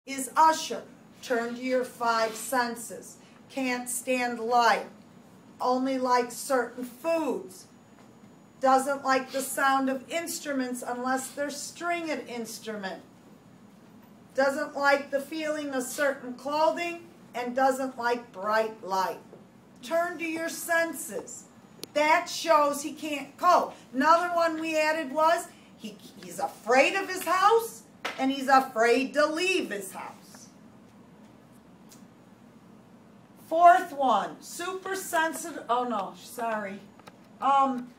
is usher. Turn to your five senses. Can't stand light. Only likes certain foods. Doesn't like the sound of instruments unless they're stringed instrument. Doesn't like the feeling of certain clothing and doesn't like bright light. Turn to your senses. That shows he can't cope. Another one we added was he's afraid of his house and he's afraid to leave his house. Fourth one, super sensitive, oh no, sorry.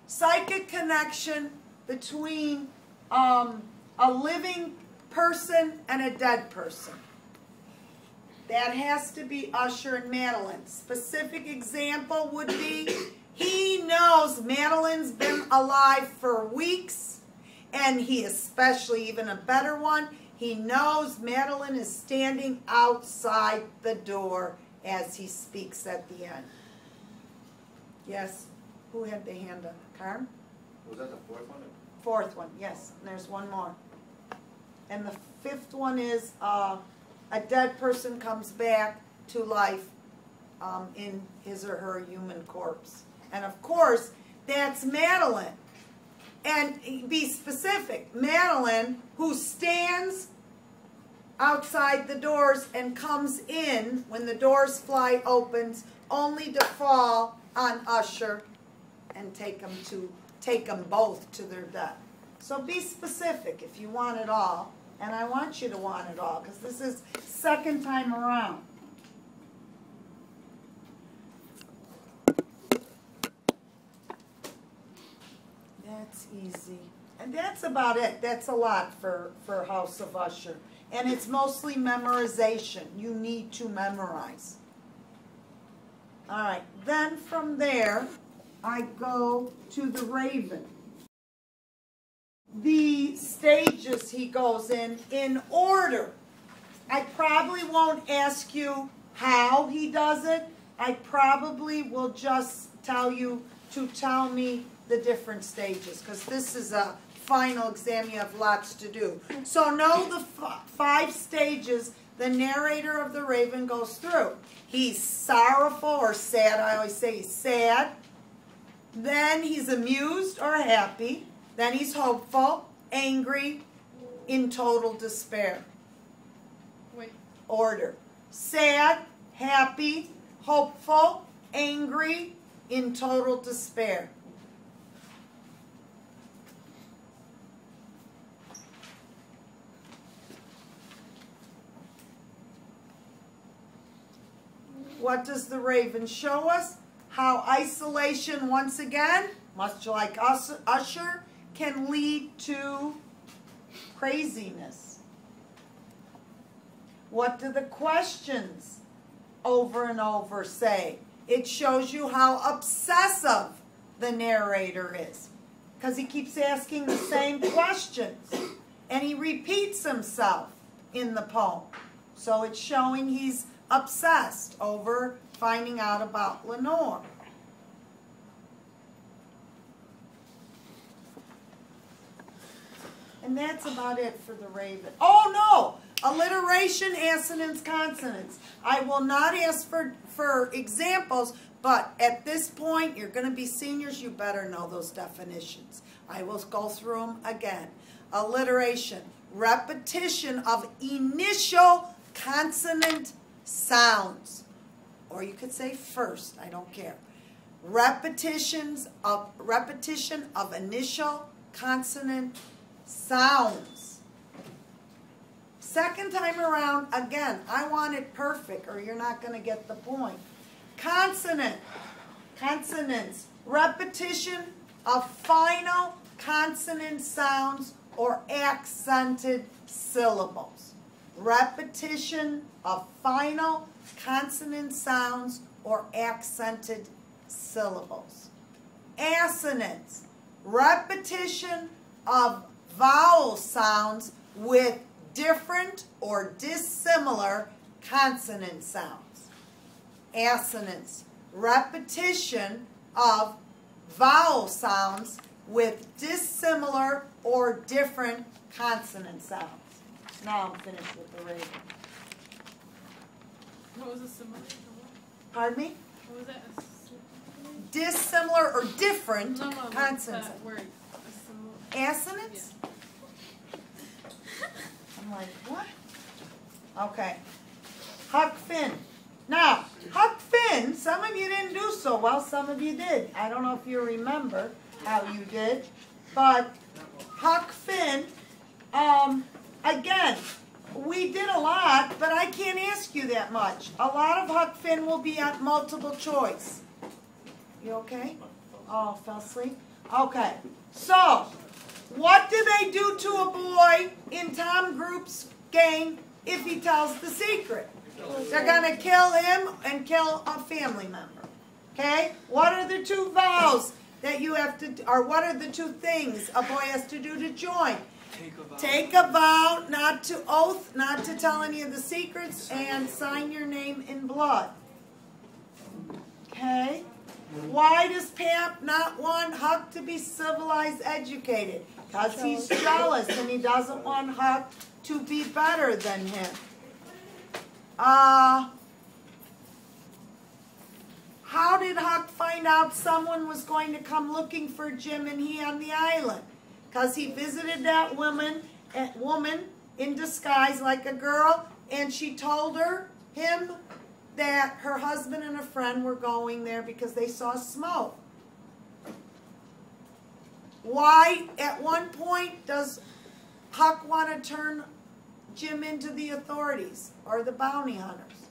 Psychic connection between a living person and a dead person. That has to be Usher and Madeline. Specific example would be, he knows Madeline's been alive for weeks, and he especially, even a better one, he knows Madeline is standing outside the door as he speaks at the end. Yes? Who had the hand up? Carm? Was that the fourth one? Fourth one, yes. And there's one more. And the fifth one is a dead person comes back to life in his or her human corpse. And of course, that's Madeline. And be specific. Madeline, who stands outside the doors and comes in when the doors fly opens, only to fall on Usher and take them both to their death. So be specific if you want it all. And I want you to want it all, because this is second time around. That's easy. And that's about it. That's a lot for House of Usher. And it's mostly memorization. You need to memorize. All right. Then from there, I go to the Raven. The stages he goes in order. I probably won't ask you how he does it. I probably will just tell you to tell me the different stages, because this is a final exam. You have lots to do. So know the five stages the narrator of the Raven goes through. He's sorrowful or sad. I always say he's sad. Then he's amused or happy. Then he's hopeful, angry, in total despair. Wait. Order. Sad, happy, hopeful, angry, in total despair. What does the Raven show us? How isolation, once again, much like Usher, can lead to craziness. What do the questions over and over say? It shows you how obsessive the narrator is, because he keeps asking the same questions and he repeats himself in the poem. So it's showing he's obsessed over finding out about Lenore. And that's about it for the Raven. Oh no! Alliteration, assonance, consonants. I will not ask for examples, but at this point, you're going to be seniors, you better know those definitions. I will go through them again. Alliteration, repetition of initial consonant sounds. Or you could say first, I don't care. Repetition of initial consonant sounds. Second time around, again, I want it perfect or you're not going to get the point. Consonant. Consonants. Repetition of final consonant sounds or accented syllables. Repetition of final consonant sounds or accented syllables. Assonance. Repetition of vowel sounds with different or dissimilar consonant sounds. Assonance. Repetition of vowel sounds with dissimilar or different consonant sounds. Now I'm finished with the Raven. What was a similar to what? Pardon me? What was that? Dissimilar or different No, consonants. that word. A similar. Assonance? I'm like, what? Okay. Huck Finn. Now, Huck Finn, some of you didn't do so well, some of you did. I don't know if you remember how you did, but Huck Finn, again, we did a lot, but I can't ask you that much. A lot of Huck Finn will be at multiple choice. You okay? Oh, fell asleep? Okay. So, what do they do to a boy in Tom Group's gang if he tells the secret? They're going to kill him and kill a family member. Okay? What are the two vows that you have to, or what are the two things a boy has to do to join? Take a vow, not to oath, not to tell any of the secrets, and sign your name in blood. Okay? Why does Pap not want Huck to be civilized, educated? Because he's jealous and he doesn't want Huck to be better than him. How did Huck find out someone was going to come looking for Jim and he on the island? Because he visited that woman in disguise like a girl, and she told him that her husband and a friend were going there because they saw smoke. Why, at one point, does Huck want to turn Jim into the authorities or the bounty hunters?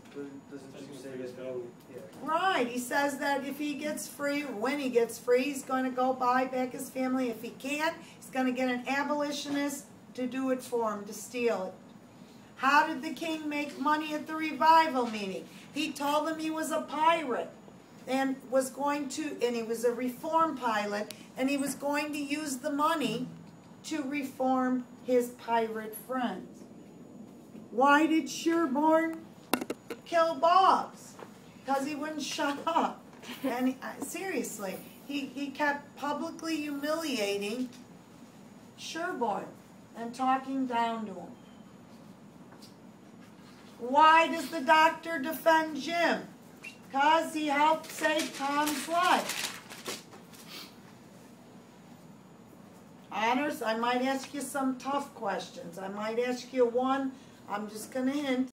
Right, he says that if he gets free, or when he gets free, he's going to go buy back his family. If he can't, he's going to get an abolitionist to do it for him, to steal it. How did the king make money at the revival meeting? He told them he was a pirate and was going to, and he was a reform pilot, and he was going to use the money to reform his pirate friends. Why did Sherborne kill Boggs? Because he wouldn't shut up. And seriously, he kept publicly humiliating Sherborne and talking down to him. Why does the doctor defend Jim? Because he helped save Tom's life. Honors, I might ask you some tough questions. I might ask you one, I'm just going to hint,